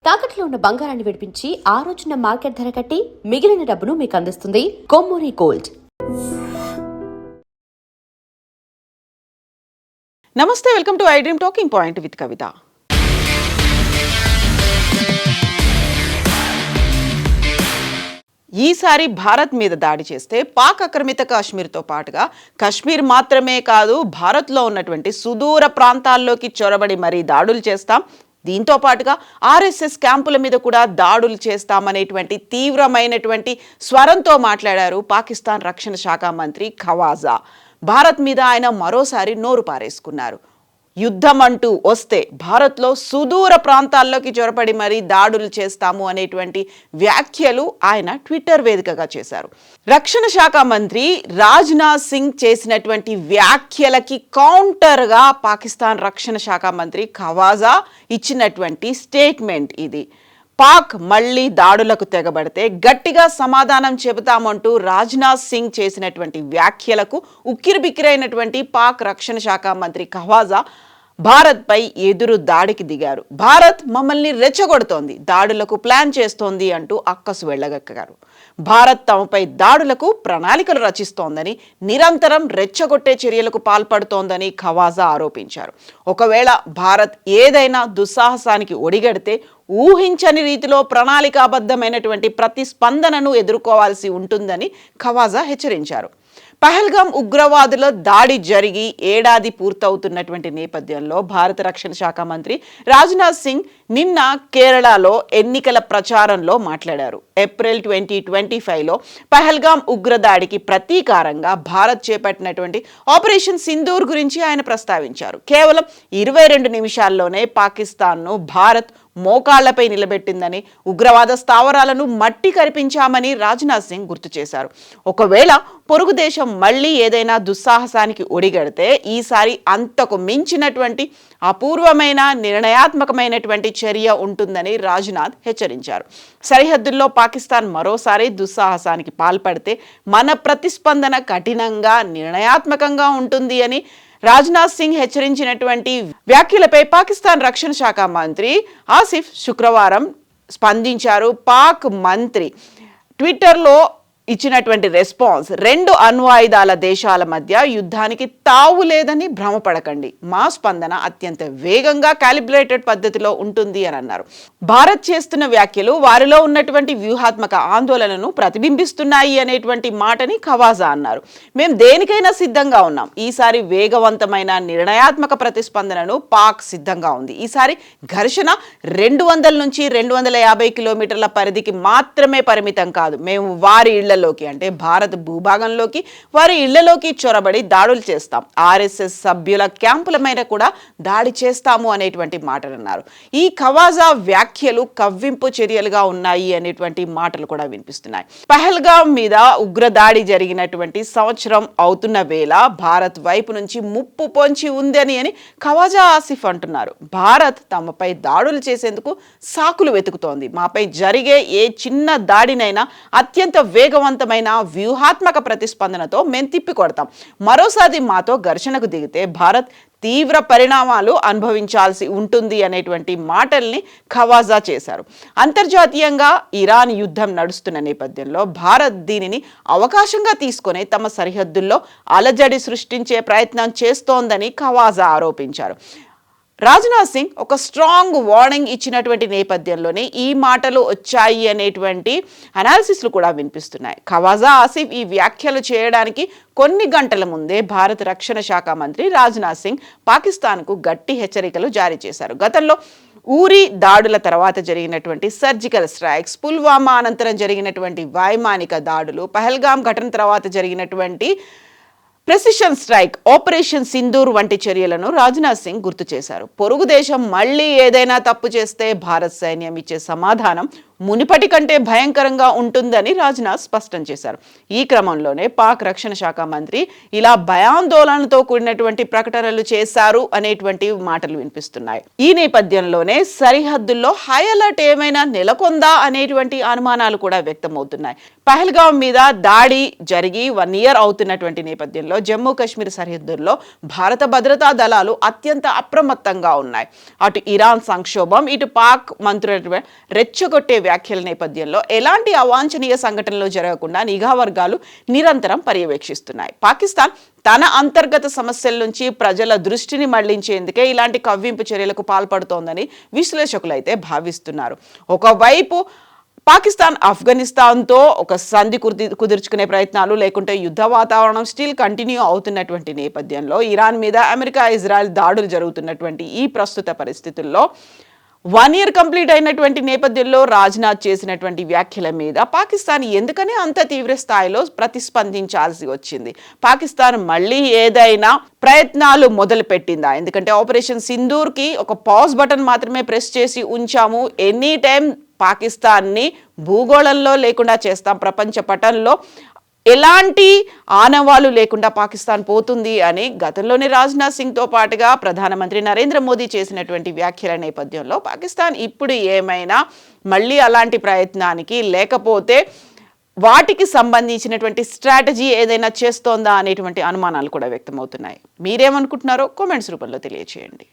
తాకట్లో ఉన్న బంగారాన్ని విడిపించి ఆ రోజున మార్కెట్ ధర కట్టి మిగిలిన డబ్బును మీకు అందిస్తుంది కొమ్మూరి గోల్డ్. నమస్తే, welcome to I Dream Talking Point with Kavitha. ఈసారి భారత్ మీద దాడి చేస్తే పాక్ ఆక్రమిత కాశ్మీర్తో పాటుగా కాశ్మీర్ మాత్రమే కాదు, భారత్లో ఉన్నటువంటి సుదూర ప్రాంతాల్లోకి చొరబడి మరీ దాడులు చేస్తాం. దీంతో పాటుగా ఆర్ఎస్ఎస్ క్యాంపుల మీద కూడా దాడులు చేస్తామనేటువంటి తీవ్రమైనటువంటి స్వరంతో మాట్లాడారు పాకిస్తాన్ రక్షణ శాఖ మంత్రి ఖవాజా. భారత్ మీద ఆయన మరోసారి నోరు పారేసుకున్నారు. యుద్ధం అంటూ వస్తే భారత్లో సుదూర ప్రాంతాల్లోకి చొరపడి మరీ దాడులు చేస్తాము అనేటువంటి వ్యాఖ్యలు ఆయన ట్విట్టర్ వేదికగా చేశారు. రక్షణ శాఖ మంత్రి రాజ్నాథ్ సింగ్ చేసినటువంటి వ్యాఖ్యలకి కౌంటర్గా పాకిస్తాన్ రక్షణ శాఖ మంత్రి ఖవాజా ఇచ్చినటువంటి స్టేట్మెంట్ ఇది. పాక్ మళ్లీ దాడులకు తెగబడితే గట్టిగా సమాధానం చెబుతామంటూ రాజ్నాథ్ సింగ్ చేసినటువంటి వ్యాఖ్యలకు ఉక్కిరిబిక్కిరైనటువంటి పాక్ రక్షణ శాఖ మంత్రి ఖవాజా భారత్పై ఎదురు దాడికి దిగారు. భారత్ మమ్మల్ని రెచ్చగొడుతోంది, దాడులకు ప్లాన్ చేస్తోంది అంటూ అక్కసు వెళ్ళగక్కారు. భారత్ తమపై దాడులకు ప్రణాళికలు రచిస్తోందని, నిరంతరం రెచ్చగొట్టే చర్యలకు పాల్పడుతోందని ఖవాజా ఆరోపించారు. ఒకవేళ భారత్ ఏదైనా దుస్సాహసానికి ఒడిగడితే ఊహించని రీతిలో ప్రణాళికాబద్ధమైనటువంటి ప్రతిస్పందనను ఎదుర్కోవాల్సి ఉంటుందని ఖవాజా హెచ్చరించారు. పహల్గామ్ ఉగ్రవాదుల దాడి జరిగి ఏడాది పూర్తవుతున్నటువంటి నేపథ్యంలో భారత రక్షణ శాఖ మంత్రి రాజ్నాథ్ సింగ్ నిన్న కేరళలో ఎన్నికల ప్రచారంలో మాట్లాడారు. ఏప్రిల్ 2025లో పహల్గామ్ ఉగ్రదాడికి ప్రతీకారంగా భారత్ చేపట్టినటువంటి ఆపరేషన్ సింధూర్ గురించి ఆయన ప్రస్తావించారు. కేవలం 22 నిమిషాల్లోనే పాకిస్తాన్ను భారత్ మోకాళ్లపై నిలబెట్టిందని, ఉగ్రవాద స్థావరాలను మట్టి కరిపించామని రాజ్నాథ్ సింగ్ గుర్తు చేశారు. ఒకవేళ పొరుగు దేశం మళ్లీ ఏదైనా దుస్సాహసానికి ఒడిగడితే ఈసారి అంతకు మించినటువంటి అపూర్వమైన నిర్ణయాత్మకమైనటువంటి చర్య ఉంటుందని రాజ్నాథ్ హెచ్చరించారు. సరిహద్దుల్లో పాకిస్తాన్ మరోసారి దుస్సాహసానికి పాల్పడితే మన ప్రతిస్పందన కఠినంగా నిర్ణయాత్మకంగా ఉంటుంది అని రాజ్నాథ్ సింగ్ హెచ్చరించినటువంటి వ్యాఖ్యలపై పాకిస్తాన్ రక్షణ శాఖ మంత్రి ఆసిఫ్ శుక్రవారం స్పందించారు. పాక్ మంత్రి ట్విట్టర్లో ఇచ్చినటువంటి రెస్పాన్స్, 2 అణ్వాయుధాల దేశాల మధ్య యుద్ధానికి తావు లేదని భ్రమపడకండి, మా స్పందన అత్యంత వేగంగా క్యాలిబ్రేటెడ్ పద్ధతిలో ఉంటుంది అని అన్నారు. భారత్ చేస్తున్న వ్యాఖ్యలు వారిలో ఉన్నటువంటి వ్యూహాత్మక ఆందోళనను ప్రతిబింబిస్తున్నాయి అనేటువంటి మాటని ఖవాజా అన్నారు. మేము దేనికైనా సిద్ధంగా ఉన్నాం. ఈసారి వేగవంతమైన నిర్ణయాత్మక ప్రతిస్పందనను పాక్ సిద్ధంగా ఉంది. ఈసారి ఘర్షణ 200 నుంచి 250 కిలోమీటర్ల పరిధికి మాత్రమే పరిమితం కాదు. మేము వారి ఇళ్లలోకి, అంటే భారత్ భూభాగంలోకి, వారి ఇళ్లలోకి చొరబడి దాడులు చేస్తాం. ఆర్ఎస్ఎస్ సభ్యుల క్యాంపుల మీద కూడా దాడి చేస్తాము అనేటువంటి మాటలు అన్నారు. ఈ ఖవాజా వ్యాఖ్యలు కవ్వింపు చర్యలుగా ఉన్నాయి అనేటువంటి మాటలు కూడా వినిపిస్తున్నాయి. పహల్గామ్ మీద ఉగ్రదాడి జరిగినటువంటి సంవత్సరం అవుతున్న వేళ భారత్ వైపు నుంచి ముప్పు పొంచి ఉందని అని ఖవాజా ఆసిఫ్ అంటున్నారు. భారత్ తమపై దాడులు చేసేందుకు సాకులు వెతుకుతోంది. మాపై జరిగే ఏ చిన్న దాడినైనా అత్యంత వేగవంతమైన వ్యూహాత్మక ప్రతిస్పందనతో మేము తిప్పికొడతాం. మరోసారి మాతో ఘర్షణకు దిగితే భారత్ తీవ్ర పరిణామాలు అనుభవించాల్సి ఉంటుంది అనేటువంటి మాటల్ని ఖవాజా చేశారు. అంతర్జాతీయంగా ఇరాన్ యుద్ధం నడుస్తున్న నేపథ్యంలో భారత్ దీనిని అవకాశంగా తీసుకొని తమ సరిహద్దుల్లో అలజడి సృష్టించే ప్రయత్నం చేస్తోందని ఖవాజా ఆరోపించారు. రాజ్నాథ్ సింగ్ ఒక స్ట్రాంగ్ వార్నింగ్ ఇచ్చినటువంటి నేపథ్యంలోనే ఈ మాటలు వచ్చాయి అనేటువంటి అనాలిసిస్లు కూడా వినిపిస్తున్నాయి. ఖవాజా ఆసిఫ్ ఈ వ్యాఖ్యలు చేయడానికి కొన్ని గంటల ముందే భారత రక్షణ శాఖ మంత్రి రాజ్నాథ్ సింగ్ పాకిస్తాన్కు గట్టి హెచ్చరికలు జారీ చేశారు. గతంలో ఊరి దాడుల తర్వాత జరిగినటువంటి సర్జికల్ స్ట్రైక్స్, పుల్వామా అనంతరం జరిగినటువంటి వైమానిక దాడులు, పహల్గామ్ ఘటన తర్వాత జరిగినటువంటి ప్రెసిషన్ స్ట్రైక్, ఆపరేషన్ సింధూర్ వంటి చర్యలను రాజ్నాథ్ సింగ్ గుర్తు చేశారు. పొరుగు దేశం మళ్లీ ఏదైనా తప్పు చేస్తే భారత సైన్యం ఇచ్చే సమాధానం మునిపటి కంటే భయంకరంగా ఉంటుందని రాజ్నాథ్ స్పష్టం చేశారు. ఈ క్రమంలోనే పాక్ రక్షణ శాఖ మంత్రి ఇలా భయాందోళనతో కూడినటువంటి ప్రకటనలు చేశారు అనేటువంటి మాటలు వినిపిస్తున్నాయి. ఈ నేపథ్యంలోనే సరిహద్దుల్లో హై అలర్ట్ ఏమైనా నెలకొందా అనేటువంటి అనుమానాలు కూడా వ్యక్తమవుతున్నాయి. పహల్గామ్ మీద దాడి జరిగి 1 year అవుతున్నటువంటి నేపథ్యంలో జమ్మూ కాశ్మీర్ సరిహద్దుల్లో భారత భద్రతా దళాలు అత్యంత అప్రమత్తంగా ఉన్నాయి. అటు ఇరాన్ సంక్షోభం, ఇటు పాక్ మంత్రుల రెచ్చగొట్టే వ్యాఖ్యల నేపథ్యంలో ఎలాంటి అవాంఛనీయ సంఘటనలు జరగకుండా నిఘా వర్గాలు నిరంతరం పర్యవేక్షిస్తున్నాయి. పాకిస్తాన్ తన అంతర్గత సమస్యల నుంచి ప్రజల దృష్టిని మళ్లించేందుకే ఇలాంటి కవ్వింపు చర్యలకు పాల్పడుతోందని విశ్లేషకులు అయితే భావిస్తున్నారు. ఒకవైపు పాకిస్తాన్ ఆఫ్ఘనిస్తాన్తో ఒక సంధి కుదుర్చుకునే ప్రయత్నాలు, లేకుంటే యుద్ధ వాతావరణం స్టిల్ కంటిన్యూ అవుతున్నటువంటి నేపథ్యంలో ఇరాన్ మీద అమెరికా, ఇజ్రాయెల్ దాడులు జరుగుతున్నటువంటి ఈ ప్రస్తుత పరిస్థితుల్లో 1 year కంప్లీట్ అయినటువంటి నేపథ్యంలో రాజ్నాథ్ చేసినటువంటి వ్యాఖ్యల మీద పాకిస్తాన్ ఎందుకని అంత తీవ్ర స్థాయిలో ప్రతిస్పందించాల్సి వచ్చింది? పాకిస్తాన్ మళ్ళీ ఏదైనా ప్రయత్నాలు మొదలు పెట్టిందా? ఎందుకంటే ఆపరేషన్ సింధూర్కి ఒక పాజ్ బటన్ మాత్రమే ప్రెస్ చేసి ఉంచాము, ఎనీ టైం పాకిస్తాన్ని భూగోళంలో లేకుండా చేస్తాం, ప్రపంచ పటంలో ఎలాంటి ఆనవాలు లేకుండా పాకిస్తాన్ పోతుంది అని గతంలోనే రాజ్నాథ్ సింగ్తో పాటుగా ప్రధానమంత్రి నరేంద్ర మోదీ చేసినటువంటి వ్యాఖ్యల నేపథ్యంలో పాకిస్తాన్ ఇప్పుడు ఏమైనా మళ్ళీ అలాంటి ప్రయత్నానికి, లేకపోతే వాటికి సంబంధించినటువంటి స్ట్రాటజీ ఏదైనా చేస్తోందా అనేటువంటి అనుమానాలు కూడా వ్యక్తమవుతున్నాయి. మీరేమనుకుంటున్నారో కామెంట్స్ రూపంలో తెలియచేయండి.